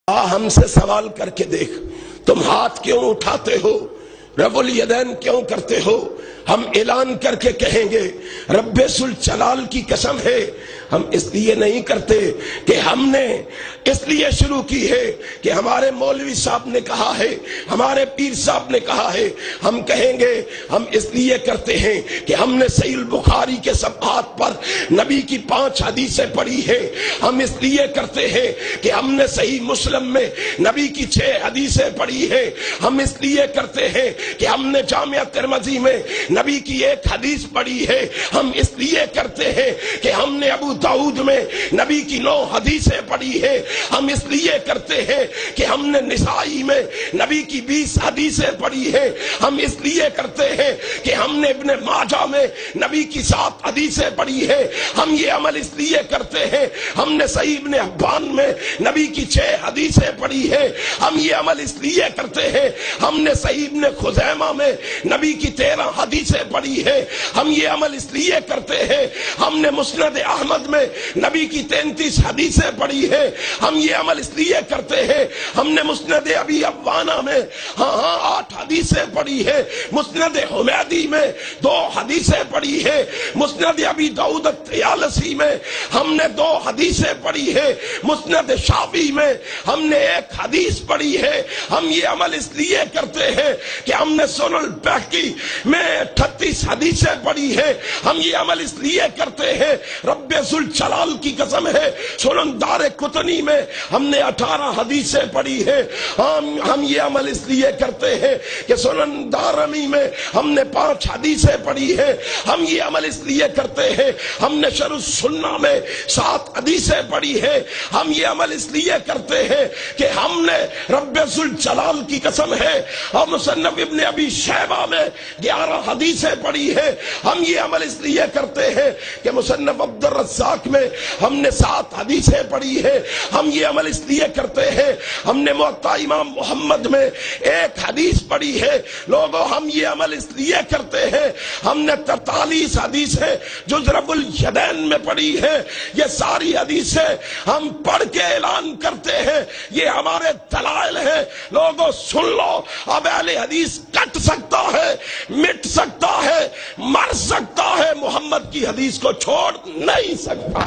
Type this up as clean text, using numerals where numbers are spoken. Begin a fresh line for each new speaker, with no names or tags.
ہم سے سوال کر کے دیکھ، تم ہاتھ کیوں اٹھاتے ہو، رب الیدین کیوں کرتے ہو؟ ہم اعلان کر کے کہیں گے رب ذوالجلال کی قسم ہے، ہم اس لیے نہیں کرتے کہ ہم نے اس لیے شروع کی ہے کہ ہمارے مولوی صاحب نے کہا ہے، ہمارے پیر صاحب نے کہا ہے۔ ہم کہیں گے ہم اس لیے کرتے ہیں کہ ہم نے صحیح البخاری کے صفحات پر نبی کی 5 حدیثیں پڑھی ہیں۔ ہم اس لیے کرتے ہیں کہ ہم نے صحیح مسلم میں نبی کی 6 حدیثیں پڑھی ہیں۔ ہم اس لیے کرتے ہیں کہ ہم نے جامعہ ترمذی میں نبی کی 1 حدیث پڑھی ہے۔ ہم اس لیے کرتے ہیں کہ ہم نے ابو داؤد میں نبی کی 9 حدیثیں پڑھی ہے۔ ہم اس لیے کرتے ہیں کہ ہم نے نسائی میں نبی کی 20 حدیثیں پڑھی ہے۔ ہم اس لیے کرتے ہیں کہ ہم نے ابن ماجہ میں نبی کی 7 حدیثیں پڑھی ہے۔ ہم یہ عمل اس لیے کرتے ہیں، ہم نے صحیح ابن حبان میں نبی کی 6 حدیثیں پڑھی ہے۔ ہم یہ عمل اس لیے کرتے ہیں، ہم نے صحیح ابن خزیمہ میں نبی کی 13 حدیثیں پڑھی ہے۔ ہم یہ عمل اس لیے کرتے ہیں، ہم نے مسند احمد میں نبی کی 33 حدیثیں پڑھی ہے۔ ہم یہ عمل اس لیے کرتے ہیں، ہم نے مسند ابی عوانہ میں 8 حدیثیں پڑھی ہے۔ مسند حمیدی میں 2 حدیثیں پڑھی ہے۔ مسند ابی داؤد الطیالسی میں ہم نے 2 حدیثیں پڑھی ہے۔ مسند شافعی میں ہم نے 1 حدیث پڑھی ہے۔ ہم یہ عمل اس لیے کرتے ہیں کہ ہم نے سنن البیہقی میں 38 حدیثیں پڑھی ہے۔ ہم یہ عمل اس لیے کرتے ہیں، رب ذوالجلال کی قسم ہے، سنن دارقطنی میں ہم نے 18 حدیثیں پڑھی ہے۔ ہم یہ عمل اس لیے کرتے ہیں کہ سنن دارمی میں ہم نے 5 حدیثیں پڑھی ہے۔ ہم یہ عمل اس لیے کرتے ہیں، ہم نے شرح السنہ میں 7 حدیثیں پڑھی ہے۔ ہم یہ عمل اس لیے کرتے ہیں کہ ہم نے رب ذوالجلال کی قسم ہے اور مصنف ابن ابی شیبہ میں 11 حدیثیں پڑھی ہے۔ ہم یہ عمل اس لیے کرتے ہیں کہ مصنف عبد الرزاق میں ہم نے 7 حدیثیں پڑھی ہے۔ ہم یہ عمل اس لیے کرتے ہیں، ہم نے موطا امام محمد میں 1 حدیث پڑھی ہے۔ لوگوں ہم یہ عمل اس لیے کرتے ہیں، ہم نے 43 حدیثیں جز رب الیدین میں پڑھی ہے۔ یہ ساری حدیثیں ہم پڑھ کے اعلان کرتے ہیں، یہ ہمارے دلائل ہیں۔ لوگوں سن لو، اب اہل حدیث کٹ سکتا ہے، مٹ سکتا ہے، مر سکتا ہے، محمد کی حدیث کو چھوڑ نہیں سکتا۔